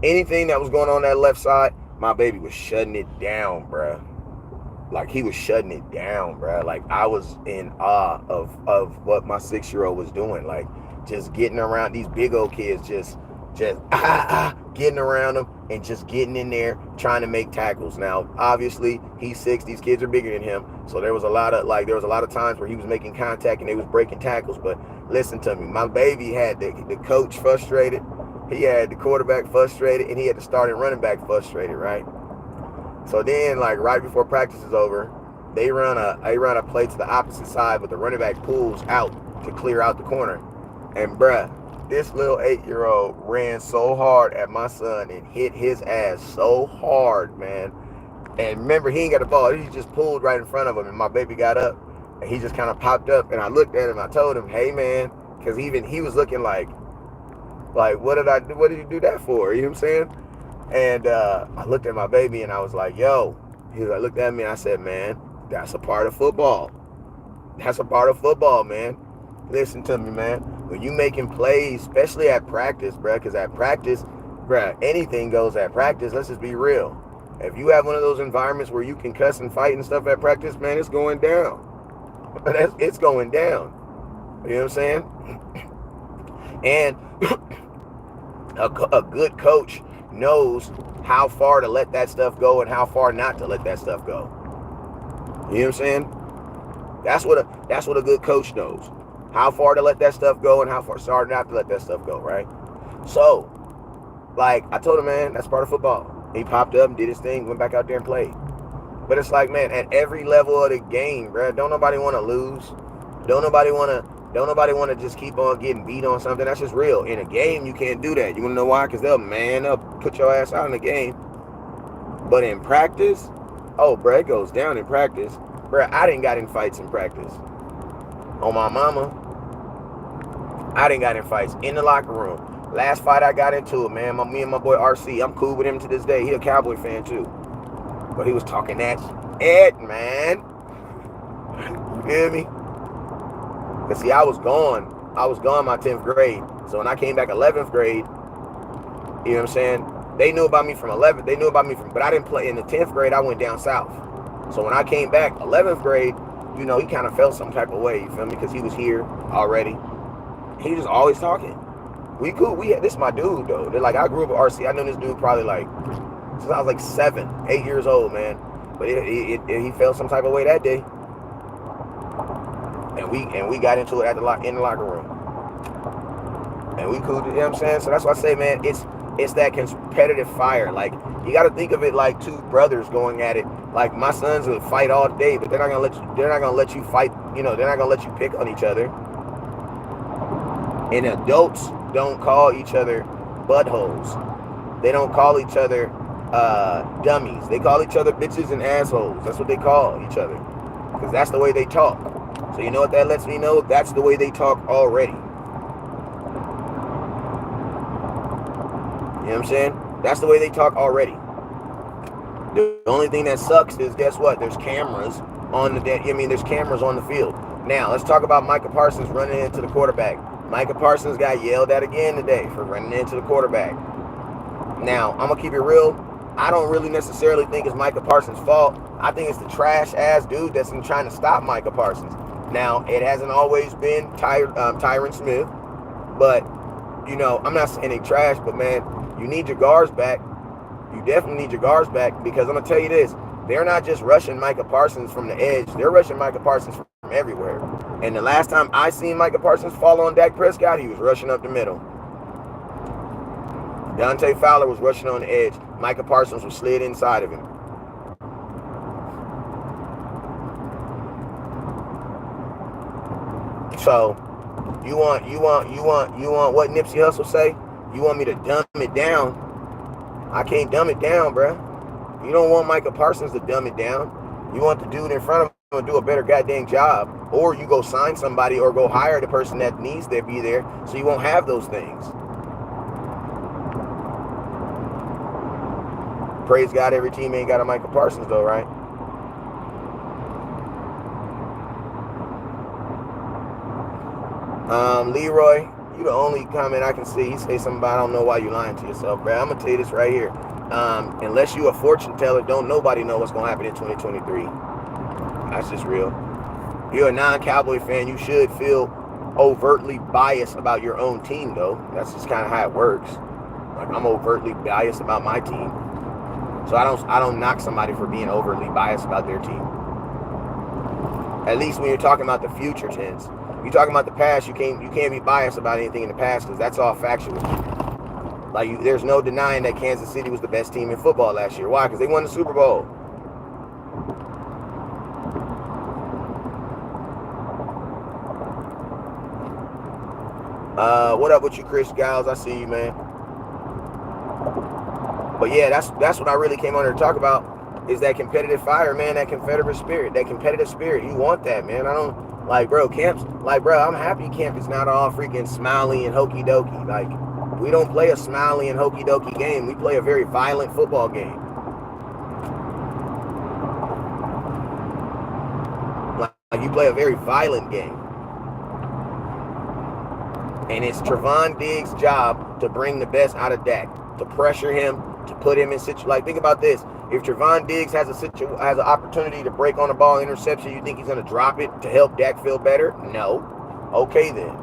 Anything that was going on that left side, my baby was shutting it down, bruh. Like, he was shutting it down, bruh. Like, I was in awe of what my 6-year-old was doing. Like, just getting around these big old kids, just getting around them and just getting in there trying to make tackles. Now, obviously, he's 6. These kids are bigger than him, so there was a lot of times where he was making contact and they was breaking tackles. But listen to me, my baby had the coach frustrated, he had the quarterback frustrated, and he had the starting running back frustrated, right? So then, like, right before practice is over, they run a play to the opposite side, but the running back pulls out to clear out the corner. And bruh, this little 8-year-old ran so hard at my son and hit his ass so hard, man. And remember, he ain't got the ball. He just pulled right in front of him, and my baby got up, and he just kind of popped up. And I looked at him. I told him, "Hey, man," because even he was looking like, what did I do? What did you do that for? You know what I'm saying? And I looked at my baby, and I was like, "Yo." He looked at me, and I said, "Man, that's a part of football. That's a part of football, man. Listen to me, man. When you making plays, especially at practice, bruh, because at practice, bruh, anything goes at practice. Let's just be real. If you have one of those environments where you can cuss and fight and stuff at practice, man, it's going down. It's going down. You know what I'm saying? And a good coach knows how far to let that stuff go and how far not to let that stuff go. You know what I'm saying? That's what a good coach knows. How far to let that stuff go and how far sorry not to let that stuff go, right? So, like, I told him, man, that's part of football. He popped up and did his thing, went back out there and played. But it's like, man, at every level of the game, bro, don't nobody want to lose. Don't nobody want to just keep on getting beat on something. That's just real. In a game, you can't do that. You want to know why? Because they'll put your ass out in the game. But in practice, oh, bro, it goes down in practice. Bro, I didn't got in fights in practice. On my mama, I didn't got in fights in the locker room. Last fight I got into it, man. Me and my boy RC, I'm cool with him to this day. He a Cowboy fan too. But he was talking that shit, man. You hear me? Cause see, I was gone my 10th grade. So when I came back 11th grade, you know what I'm saying? They knew about me from 11th. They knew about me from, but I didn't play in the 10th grade. I went down south. So when I came back 11th grade, you know, he kind of felt some type of way. You feel me? Because he was here already. He was just always talking. We cool. This is my dude though. They're like, I grew up with RC. I knew this dude probably like since I was like 7, 8 years old, man. But he felt some type of way that day. And we got into it in the locker room. And we cool, you know what I'm saying? So that's why I say, man, it's that competitive fire. Like, you got to think of it like two brothers going at it. Like, my sons will fight all day, but they're not gonna let you fight. You know, they're not gonna let you pick on each other. And adults don't call each other buttholes. They don't call each other dummies. They call each other bitches and assholes. That's what they call each other, because that's the way they talk. So you know what that lets me know? That's the way they talk already. You know what I'm saying? That's the way they talk already. The only thing that sucks is, guess what? There's cameras on there's cameras on the field. Now, let's talk about Micah Parsons running into the quarterback. Micah Parsons got yelled at again today for running into the quarterback. Now, I'm going to keep it real. I don't really necessarily think it's Micah Parsons' fault. I think it's the trash-ass dude that's been trying to stop Micah Parsons. Now, it hasn't always been Tyron Smith, but, you know, I'm not saying they trash, but, man, you need your guards back. You definitely need your guards back, because I'm going to tell you this. They're not just rushing Micah Parsons from the edge. They're rushing Micah Parsons from everywhere. And the last time I seen Micah Parsons fall on Dak Prescott, he was rushing up the middle. Dante Fowler was rushing on the edge. Micah Parsons was slid inside of him. So, you want what Nipsey Hussle say? You want me to dumb it down? I can't dumb it down, bruh. You don't want Micah Parsons to dumb it down. You want the dude in front of him to do a better goddamn job. Or you go sign somebody or go hire the person that needs to be there, so you won't have those things. Praise God, every team ain't got a Micah Parsons though, right? Leroy, You the only comment I can see. He say something about, I don't know why you lying to yourself, bro. I'm going to tell you this right here. Unless you a fortune teller, don't nobody know what's going to happen in 2023. That's just real. If you're a non-Cowboy fan, you should feel overtly biased about your own team, though. That's just kind of how it works. Like, I'm overtly biased about my team. So I don't knock somebody for being overtly biased about their team. At least when you're talking about the future tense. If you're talking about the past, you can't be biased about anything in the past because that's all factual. Like, there's no denying that Kansas City was the best team in football last year. Why? Because they won the Super Bowl. What up with you, Chris Giles? I see you, man. But yeah, that's what I really came on here to talk about, is that competitive fire, man, that Confederate spirit, that competitive spirit. You want that, man. I don't, like, bro, I'm happy camp is not all freaking smiley and hokey dokey. Like, we don't play a smiley and hokey dokey game. We play a very violent football game. Like, you play a very violent game. And it's Trevon Diggs' job to bring the best out of Dak, to pressure him, to put him in situations. Like, think about this. If Trevon Diggs has an opportunity to break on the ball interception, you think he's going to drop it to help Dak feel better? No. Okay, then.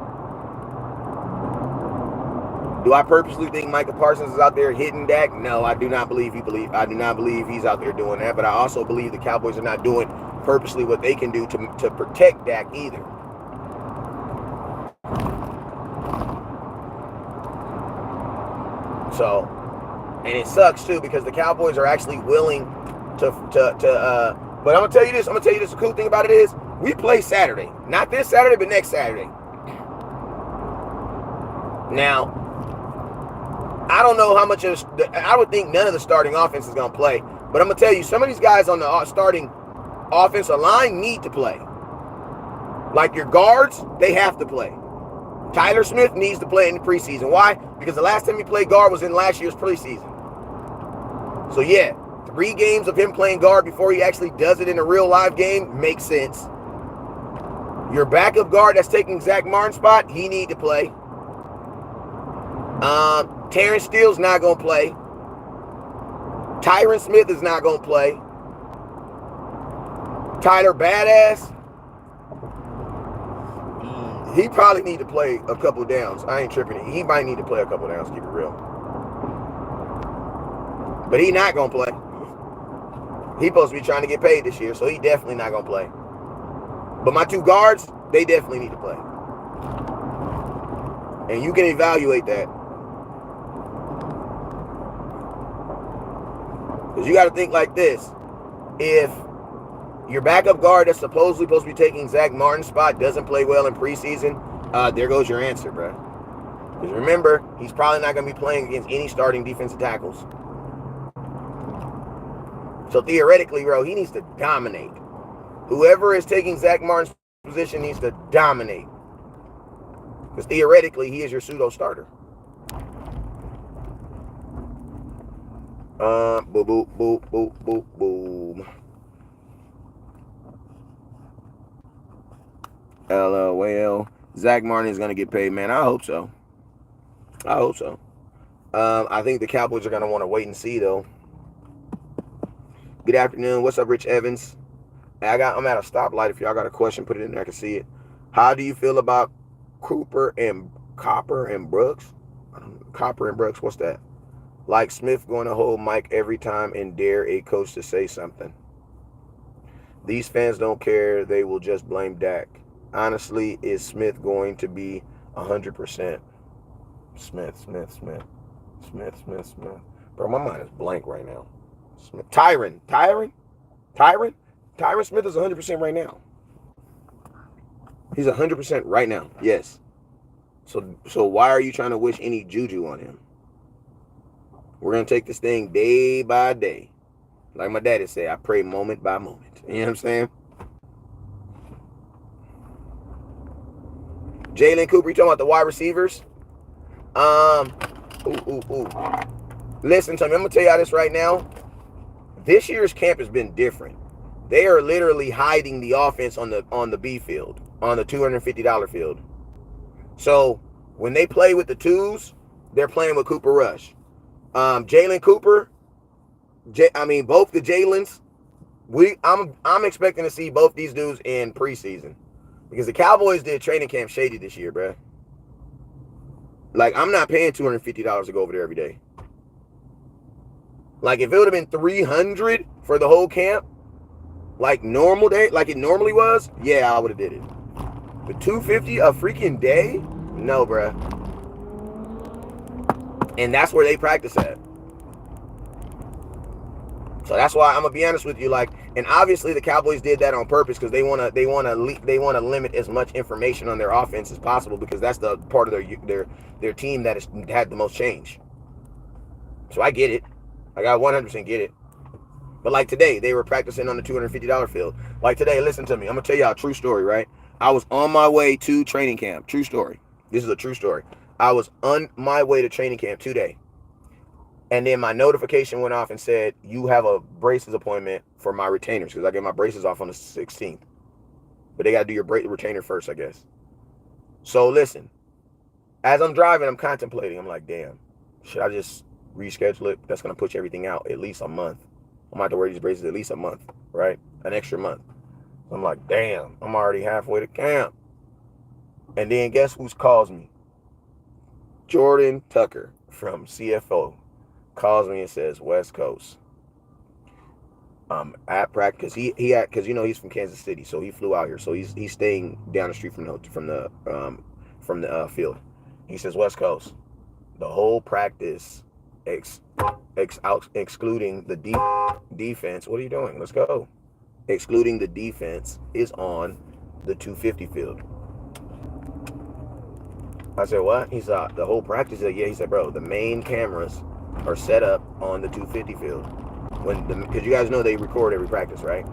Do I purposely think Micah Parsons is out there hitting Dak? No, I do not believe I do not believe he's out there doing that. But I also believe the Cowboys are not doing purposely what they can do to protect Dak either. So, and it sucks too because the Cowboys are actually willing to but I'm gonna tell you this. The cool thing about it is we play Saturday, not this Saturday, but next Saturday. Now, I don't know how much of I would think none of the starting offense is gonna play, but I'm gonna tell you, some of these guys on the starting offensive line need to play. Like your guards, they have to play. Tyler Smith needs to play in the preseason. Why? Because the last time he played guard was in last year's preseason. So yeah, 3 games of him playing guard before he actually does it in a real live game makes sense. Your backup guard that's taking Zach Martin's spot, he need to play. Terrence Steele's not going to play. Tyron Smith is not going to play. Tyler Badass, he probably need to play a couple downs. I ain't tripping. He might need to play a couple downs, keep it real. But he not going to play. He supposed to be trying to get paid this year, so he definitely not going to play. But my 2 guards, they definitely need to play. And you can evaluate that. Because you got to think like this. If your backup guard that's supposedly supposed to be taking Zach Martin's spot doesn't play well in preseason, there goes your answer, bro. Because remember, he's probably not going to be playing against any starting defensive tackles. So theoretically, bro, he needs to dominate. Whoever is taking Zach Martin's position needs to dominate. Because theoretically, he is your pseudo starter. Boom, boom, boom, boom, boom, boom. LOL. Zach Martin is going to get paid, man. I hope so. I think the Cowboys are going to want to wait and see, though. Good afternoon. What's up, Rich Evans? I'm at a stoplight. If y'all got a question, put it in there. I can see it. How do you feel about Copper and Brooks? Copper and Brooks, what's that? Like Smith going to hold Mike every time and dare a coach to say something. These fans don't care. They will just blame Dak. Honestly, is Smith going to be 100%? Smith. Bro, my mind is blank right now. Smith. Tyron Smith is 100% right now. He's 100% right now. Yes. So why are you trying to wish any juju on him? We're going to take this thing day by day. Like my daddy said, I pray moment by moment. You know what I'm saying? Jalen Cooper, you talking about the wide receivers? Listen to me. I'm going to tell y'all this right now. This year's camp has been different. They are literally hiding the offense on the B field, on the $250 field. So When they play with the twos, they're playing with Cooper Rush. Jalen Cooper, both the Jalen's. I'm expecting to see both these dudes in preseason, because the Cowboys did training camp shady this year, bro. Like, I'm not paying $250 to go over there every day. Like, if it would have been $300 for the whole camp, like normal day, like it normally was, yeah, I would have did it. But $250 a freaking day? No, bruh. And that's where they practice at. So that's why I'm gonna be honest with you, like, and obviously the Cowboys did that on purpose, because they wanna limit as much information on their offense as possible, because that's the part of their team that has had the most change. So I get it. Like, I 100% get it. But like today, they were practicing on the $250 field. Like today, listen to me. I'm gonna tell y'all a true story, right? I was on my way to training camp. True story. This is a true story. I was on my way to training camp today. And then my notification went off and said, you have a braces appointment for my retainers, because I get my braces off on the 16th. But they got to do your retainer first, I guess. So listen, as I'm driving, I'm contemplating. I'm like, damn, should I just reschedule it? That's going to push everything out at least a month. I'm going to have to wear these braces at least a month, right? An extra month. I'm like, damn, I'm already halfway to camp. And then guess who calls me? Jordan Tucker from CFO. Calls me and says, West Coast. At practice, because he's from Kansas City, so he flew out here. So he's staying down the street from the field. He says, West Coast, the whole practice, excluding the defense. What are you doing? Let's go. Excluding the defense is on the 250 field. I said, what? He said, the whole practice. Yeah. He said, bro, the main cameras are set up on the 250 field, because you guys know they record every practice, right?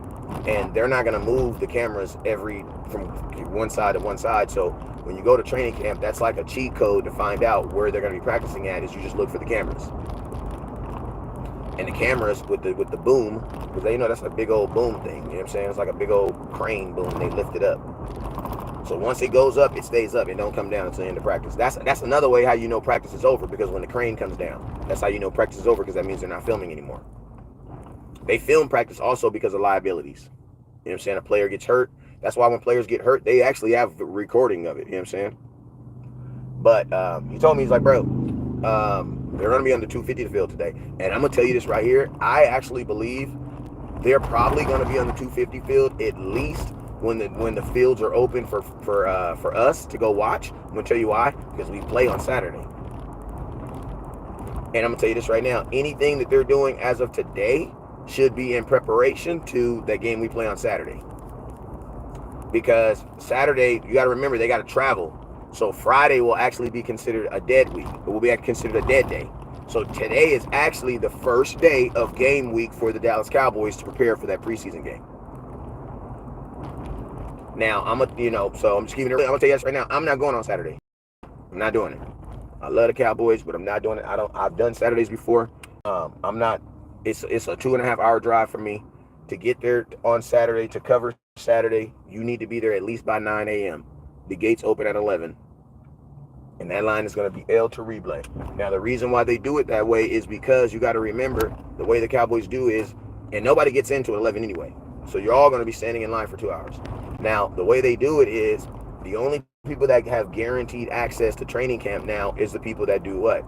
And they're not going to move the cameras from one side to one side. So when you go to training camp, that's like a cheat code to find out where they're going to be practicing at. Is you just look for the cameras, and the cameras with the boom, because they know that's a big old boom thing. You know what I'm saying? It's like a big old crane boom. They lift it up. So once it goes up, it stays up. It don't come down until the end of practice. That's another way how you know practice is over, because when the crane comes down, that's how you know practice is over, because that means they're not filming anymore. They film practice also because of liabilities. You know what I'm saying? A player gets hurt. That's why when players get hurt, they actually have a recording of it. You know what I'm saying? But he told me, he's like, bro, they're going to be on the 250 field today. And I'm going to tell you this right here. I actually believe they're probably going to be on the 250 field at least when the fields are open for us to go watch. I'm gonna tell you why, because we play on Saturday. And I'm gonna tell you this right now, anything that they're doing as of today should be in preparation to that game we play on Saturday. Because Saturday, you gotta remember, they gotta travel. So Friday will actually be considered a dead week. It will be considered a dead day. So today is actually the first day of game week for the Dallas Cowboys to prepare for that preseason game. Now, so I'm just keeping it real. I'm going to tell you this right now. I'm not going on Saturday. I'm not doing it. I love the Cowboys, but I'm not doing it. I've done Saturdays before. It's a 2.5 hour drive for me to get there on Saturday, to cover Saturday. You need to be there at least by 9 a.m. The gates open at 11. And that line is going to be L to replay. Now, the reason why they do it that way is because you got to remember the way the Cowboys do is, and nobody gets into 11 anyway. So you're all going to be standing in line for 2 hours. Now, the way they do it is the only people that have guaranteed access to training camp now is the people that do what?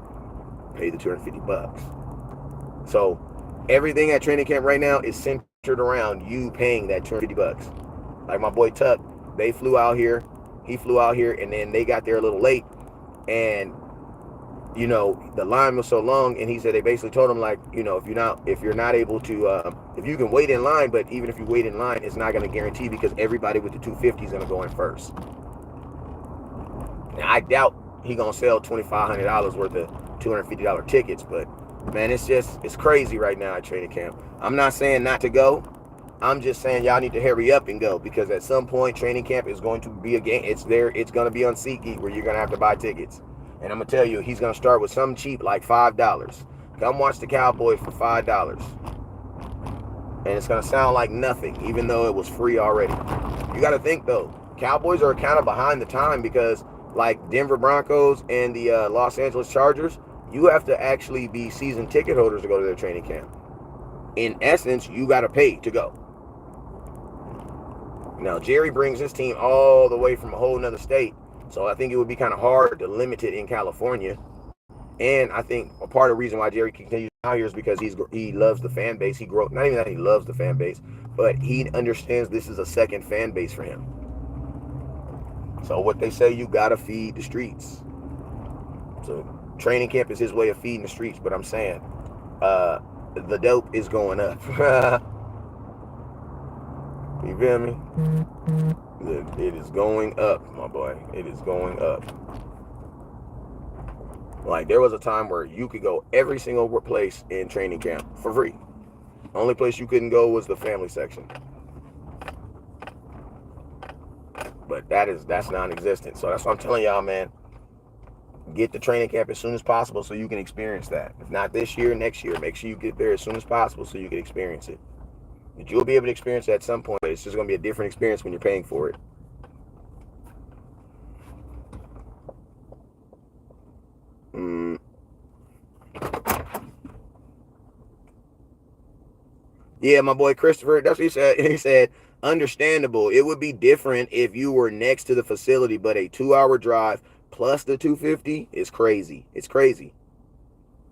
Pay the $250. So everything at training camp right now is centered around you paying that $250. Like my boy Tuck, they flew out here. He flew out here, and then they got there a little late. And, the line was so long, and he said they basically told him, like, if you're not able to, if you can wait in line, but even if you wait in line, it's not going to guarantee, because everybody with the 250 is going to go in first. Now, I doubt he going to sell $2,500 worth of $250 tickets, but, man, it's crazy right now at training camp. I'm not saying not to go. I'm just saying y'all need to hurry up and go, because at some point training camp is going to be a game. It's going to be on SeatGeek, where you're going to have to buy tickets. And I'm going to tell you, he's going to start with something cheap like $5. Come watch the Cowboys for $5. And it's going to sound like nothing, even though it was free already. You got to think, though, Cowboys are kind of behind the time, because like Denver Broncos and the Los Angeles Chargers, you have to actually be season ticket holders to go to their training camp. In essence, you got to pay to go. Now, Jerry brings his team all the way from a whole nother state, so I think it would be kind of hard to limit it in California. And I think a part of the reason why Jerry continues out here is because he loves the fan base. Not even that he loves the fan base, but he understands this is a second fan base for him. So what they say, you gotta feed the streets. So training camp is his way of feeding the streets. But I'm saying, the dope is going up. You feel me? It is going up, my boy. It is going up. Like, there was a time where you could go every single place in training camp for free. The only place you couldn't go was the family section. But that's non-existent. So that's what I'm telling y'all, man. Get to training camp as soon as possible so you can experience that. If not this year, next year. Make sure you get there as soon as possible so you can experience it. But you'll be able to experience it at some point. It's just going to be a different experience when you're paying for it. Yeah, my boy Christopher, that's what he said. He said, understandable. It would be different if you were next to the facility, but a 2-hour drive plus the 250 is crazy. It's crazy.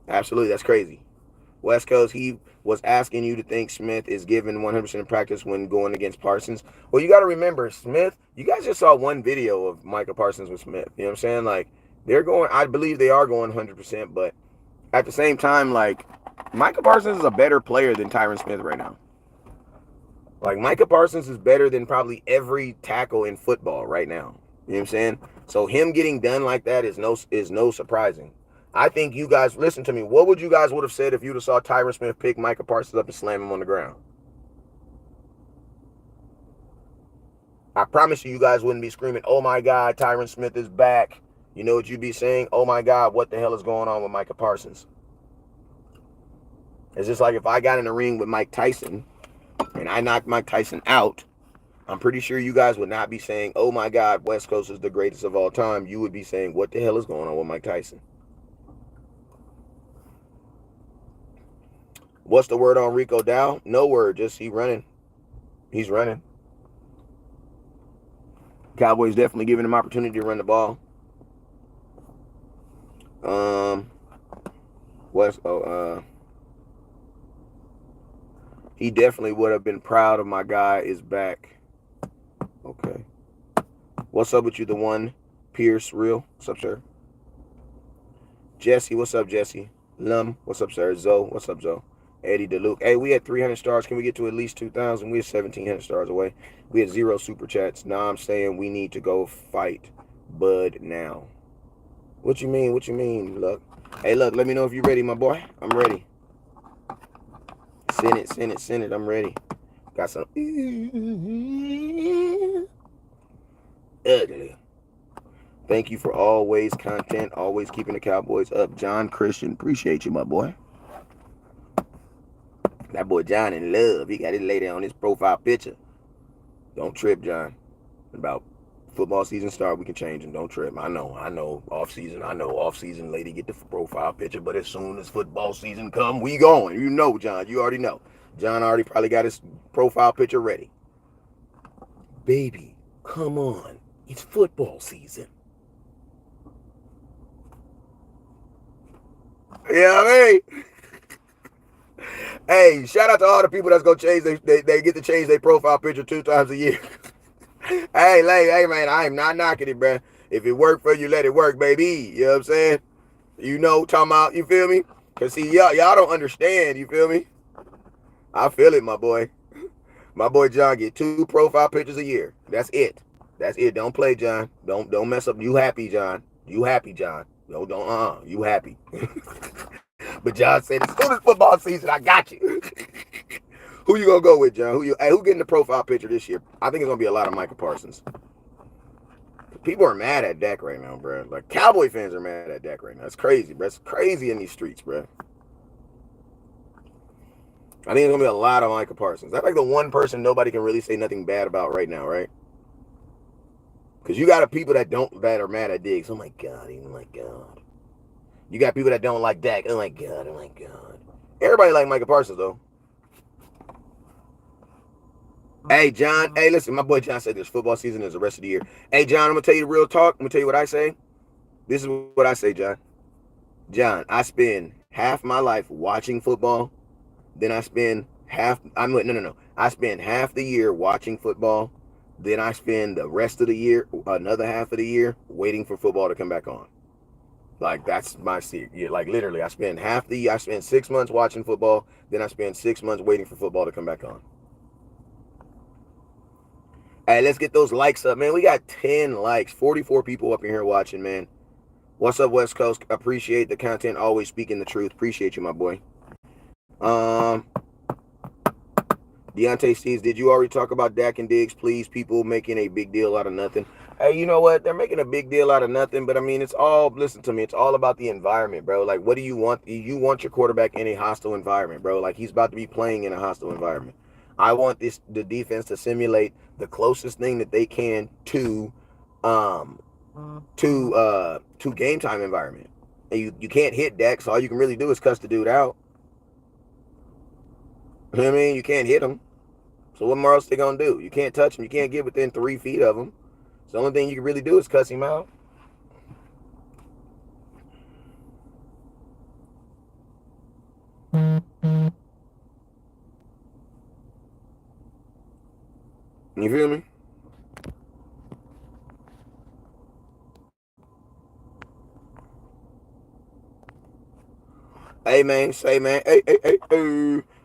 Absolutely, that's crazy. West Coast, he was asking you to think Smith is given 100% of practice when going against Parsons. Well, you got to remember, Smith, you guys just saw one video of Micah Parsons with Smith. You know what I'm saying? Like, I believe they are going 100%, but at the same time, like, Micah Parsons is a better player than Tyron Smith right now. Like, Micah Parsons is better than probably every tackle in football right now. You know what I'm saying? So him getting done like that is no surprising. I think you guys, listen to me, what would you guys would have said if you'd have saw Tyron Smith pick Micah Parsons up and slam him on the ground? I promise you guys wouldn't be screaming, oh my God, Tyron Smith is back. You know what you'd be saying? Oh my God, what the hell is going on with Micah Parsons? It's just like if I got in a ring with Mike Tyson and I knocked Mike Tyson out, I'm pretty sure you guys would not be saying, oh my God, West Coast is the greatest of all time. You would be saying, what the hell is going on with Mike Tyson? What's the word on Rico Dow? No word, just he running. He's running. Cowboys definitely giving him opportunity to run the ball. He definitely would have been proud of my guy is back. Okay. What's up with you, the one? Pierce, real? What's up, sir? Jesse, what's up, Jesse? Lum, what's up, sir? Zoe, what's up, Zoe? Eddie DeLuke. Hey, we had 300 stars. Can we get to at least 2,000? We had 1,700 stars away. We had 0 super chats. Now I'm saying we need to go fight Bud now. What you mean? What you mean? Look. Hey, look, let me know if you're ready, my boy. I'm ready. Send it. I'm ready. Got some ugly. Thank you for always content, always keeping the Cowboys up. John Christian, appreciate you, my boy. That boy John in love. He got his lady on his profile picture. Don't trip, John. About football season start, we can change him. Don't trip. I know. Off season lady get the profile picture, but as soon as football season come, we going. You know, John. You already know. John already probably got his profile picture ready. Baby, come on. It's football season. Yeah, I mean. Hey, shout out to all the people that's gonna change. They get to change their profile picture 2 times a year. Hey, man, I am not knocking it, bro. If it work for you, let it work, baby. You know what I'm saying? You know, talking about, you feel me? Cause see, y'all don't understand. You feel me? I feel it, my boy. My boy John get 2 profile pictures a year. That's it. That's it. Don't play, John. Don't mess up. You happy, John? You happy, John? Don't. You happy? But John said, as soon as football season, I got you. Who you gonna go with, John? Who getting the profile picture this year? I think it's gonna be a lot of Micah Parsons. People are mad at Dak right now, bro. Like, Cowboy fans are mad at Dak right now. It's crazy, bro. It's crazy in these streets, bro. I think it's gonna be a lot of Micah Parsons. That's like the one person nobody can really say nothing bad about right now, right? Because you got people that are mad at Diggs. Oh my God, You got people that don't like Dak. Oh my God. Everybody like Micah Parsons though. Hey John, hey listen, my boy John said this football season is the rest of the year. Hey John, I'm gonna tell you the real talk. I'm gonna tell you what I say. This is what I say, John. John, I spend half my life watching football. Then I spend I spend half the year watching football. Then I spend the rest of the year, another half of the year, waiting for football to come back on. Like that's my secret. Like literally, I spend 6 months watching football. Then I spend 6 months waiting for football to come back on. Hey, let's get those likes up, man. We got 10 likes, 44 people up in here watching, man. What's up, West Coast? Appreciate the content, always speaking the truth. Appreciate you, my boy. Deontay Steves, did you already talk about Dak and Diggs? Please, people making a big deal out of nothing. Hey, you know what? They're making a big deal out of nothing, but I mean, listen to me, it's all about the environment, bro. Like, what do you want? You want your quarterback in a hostile environment, bro. Like, he's about to be playing in a hostile environment. I want the defense to simulate the closest thing that they can to game time environment. And you can't hit Dak, so all you can really do is cuss the dude out. You know what I mean? You can't hit him. So what more else they gonna do? You can't touch him. You can't get within 3 feet of him. So the only thing you can really do is cuss him out. You feel me? Hey man, say man, hey.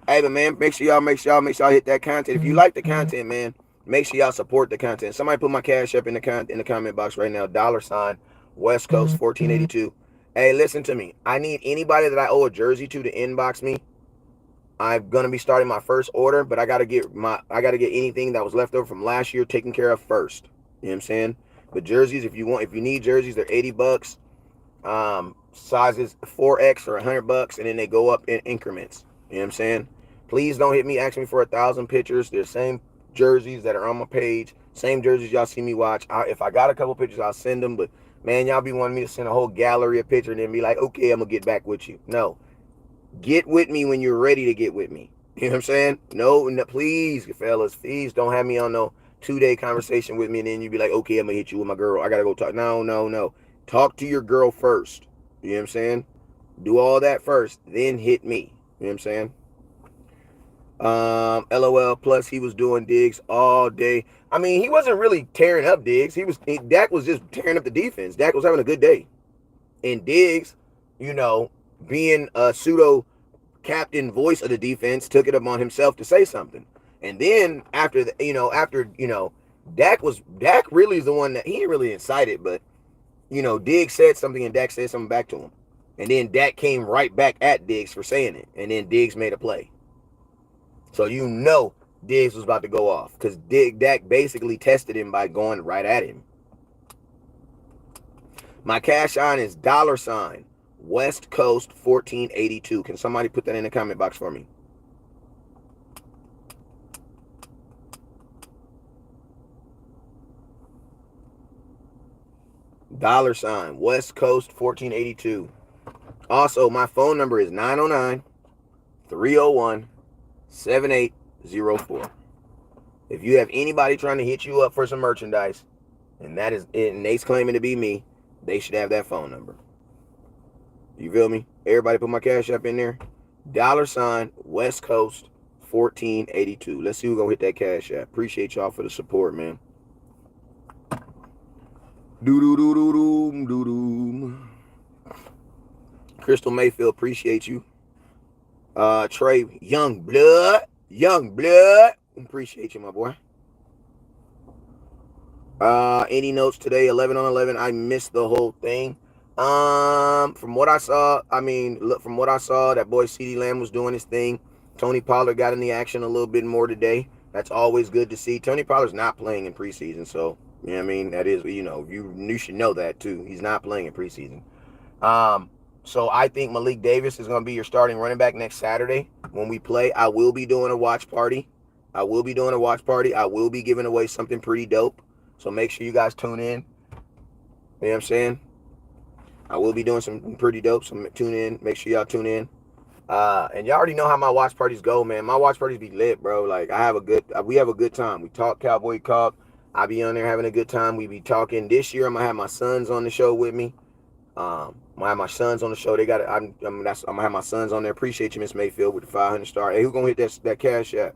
Hey, but man, make sure y'all hit that content. If you like the content, man, make sure y'all support the content. Somebody put my cash up in the comment box right now. $ West Coast 1482. Hey, listen to me. I need anybody that I owe a jersey to inbox me. I'm gonna be starting my first order, but I gotta get anything that was left over from last year taken care of first. You know what I'm saying? But jerseys, if you need jerseys, they're $80. Sizes 4X or $100, and then they go up in increments. You know what I'm saying? Please don't hit me, ask me for 1,000 pictures. They're the same jerseys that are on my page, same jerseys y'all see me watch. If I got a couple pictures, I'll send them. But man, y'all be wanting me to send a whole gallery of pictures and then be like, okay, I'm gonna get back with you. No, get with me when you're ready to get with me. You know what I'm saying? No, please, fellas, please don't have me on no 2-day conversation with me and then you be like, okay, I'm gonna hit you with my girl. I gotta go talk. No. Talk to your girl first. You know what I'm saying? Do all that first, then hit me. You know what I'm saying? LOL. Plus, he was doing Diggs all day. I mean, he wasn't really tearing up Diggs. Dak was just tearing up the defense. Dak was having a good day. And Diggs, being a pseudo captain voice of the defense, took it upon himself to say something. And then Dak really is the one that he really incited, but Diggs said something and Dak said something back to him. And then Dak came right back at Diggs for saying it. And then Diggs made a play. So Diggs was about to go off. Because Dak basically tested him by going right at him. My cash sign is $ West Coast 1482. Can somebody put that in the comment box for me? $ West Coast 1482. Also, my phone number is 909-301-7804. If you have anybody trying to hit you up for some merchandise, and they's claiming to be me, they should have that phone number. You feel me? Everybody put my cash app in there. $ West Coast 1482. Let's see who's gonna hit that cash app. Appreciate y'all for the support, man. Doo-doo-doo-doo-doom. Crystal Mayfield, appreciate you. Trey, young blood. Appreciate you, my boy. Any notes today? 11 on 11. I missed the whole thing. From what I saw, that boy CeeDee Lamb was doing his thing. Tony Pollard got in the action a little bit more today. That's always good to see. Tony Pollard's not playing in preseason, so you know what I mean. That is, you should know that too. He's not playing in preseason. So I think Malik Davis is going to be your starting running back next Saturday when we play. I will be doing a watch party. I will be giving away something pretty dope. So make sure you guys tune in. You know what I'm saying? I will be doing some pretty dope. So tune in. Make sure y'all tune in. And y'all already know how my watch parties go, man. My watch parties be lit, bro. Like we have a good time. We talk Cowboy Talk. I be on there having a good time. We be talking. This year I'm gonna have my sons on the show with me. I'm gonna have my sons on the show. They got it. I'm gonna have my sons on there. Appreciate you, Miss Mayfield, with the 500 star. Hey, who gonna hit that cash app?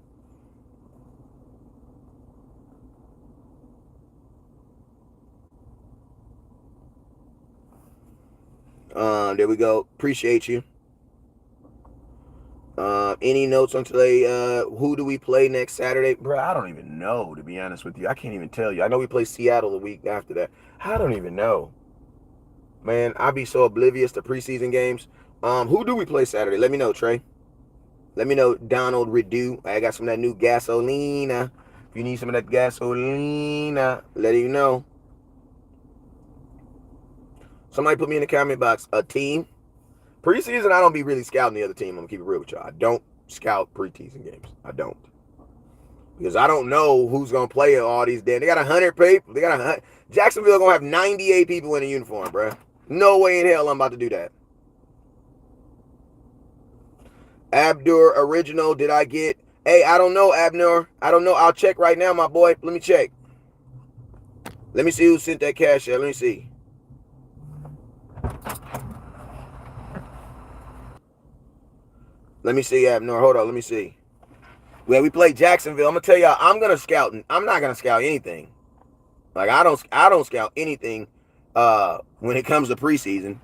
There we go. Appreciate you. Any notes on today? Who do we play next Saturday? Bro, I don't even know, to be honest with you. I can't even tell you. I know we play Seattle the week after that. I don't even know. Man, I be so oblivious to preseason games. Who do we play Saturday? Let me know, Trey. Let me know, Donald Redu. I got some of that new gasolina. If you need some of that gasolina, let you know. Somebody put me in the comment box. A team. Preseason, I don't be really scouting the other team. I'm going to keep it real with y'all. I don't scout preseason games. I don't. Because I don't know who's going to play all these damn. They got 100 people. Jacksonville going to have 98 people in a uniform, bro. No way in hell I'm about to do that. Abdur original, did I get? Hey, I don't know, Abner. I don't know. I'll check right now, my boy. Let me check. Let me see who sent that cash out. Let me see. Let me see, Abner. Hold on. Let me see. Well, we play Jacksonville. I'm gonna tell y'all, I'm gonna scout. I'm not gonna scout anything. Like I don't scout anything. When it comes to preseason,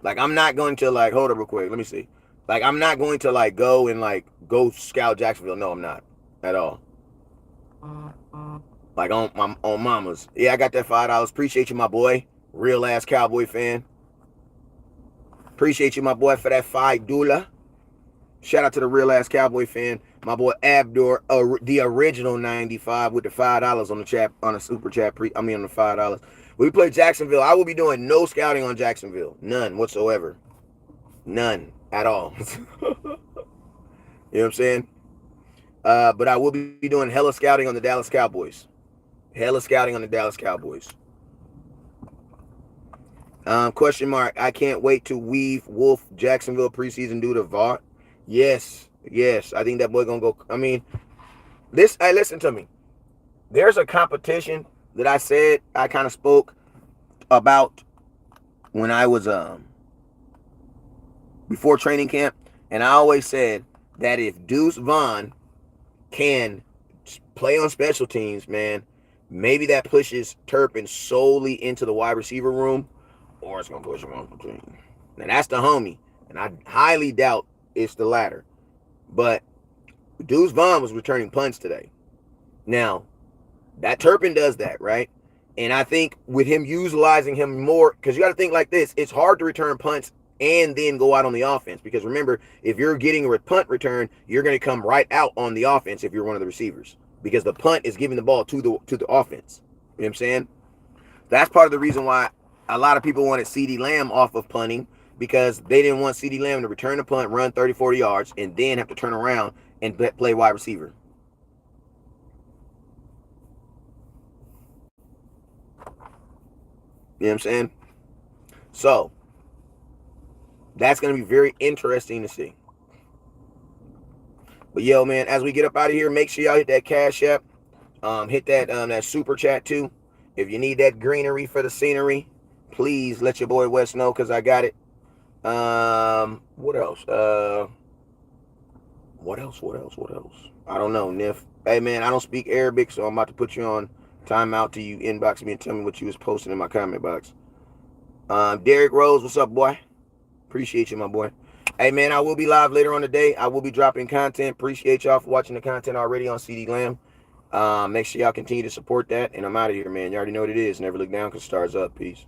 like I'm not going to like. Hold up, real quick. Let me see. Like I'm not going to like go scout Jacksonville. No, I'm not at all. Like on mamas. Yeah, I got that $5. Appreciate you, my boy. Real ass Cowboy fan. Appreciate you, my boy, for that $5. Shout out to the real ass Cowboy fan, my boy Abdur, the original 95 with the $5 on the chat, on the super chat. On the $5. We play Jacksonville. I will be doing no scouting on Jacksonville, none whatsoever, none at all. You know what I'm saying? But I will be doing hella scouting on the Dallas Cowboys. Hella scouting on the Dallas Cowboys. Question mark. I can't wait to weave Wolf Jacksonville preseason due to VAR. Yes. I think that boy gonna go. I mean, listen to me. There's a competition that I said I kind of spoke about when I was before training camp, and I always said that if Deuce Vaughn can play on special teams, man, maybe that pushes Turpin solely into the wide receiver room, or it's gonna push him on the team. Now that's the homie, and I highly doubt it's the latter. But Deuce Vaughn was returning punts today. Now, that Turpin does that, right? And I think with him utilizing him more, because you got to think like this, it's hard to return punts and then go out on the offense. Because remember, if you're getting a punt return, you're going to come right out on the offense if you're one of the receivers. Because the punt is giving the ball to the offense. You know what I'm saying? That's part of the reason why a lot of people wanted CeeDee Lamb off of punting, because they didn't want CeeDee Lamb to return the punt, run 30, 40 yards, and then have to turn around and play wide receiver. You know what I'm saying? So, that's going to be very interesting to see. But yo, man, as we get up out of here, make sure y'all hit that Cash App. Hit that super chat too. If you need that greenery for the scenery, please let your boy Wes know, because I got it. What else? What else? I don't know, Nif. Hey, man, I don't speak Arabic, so I'm about to put you on timeout till you inbox me and tell me what you was posting in my comment box. Derek Rose, what's up, boy? Appreciate you, my boy. Hey, man, I will be live later on today. I will be dropping content. Appreciate y'all for watching the content already on CeeDee Lamb. Make sure y'all continue to support that, and I'm out of here, man. You already know what it is. Never look down because stars up. Peace.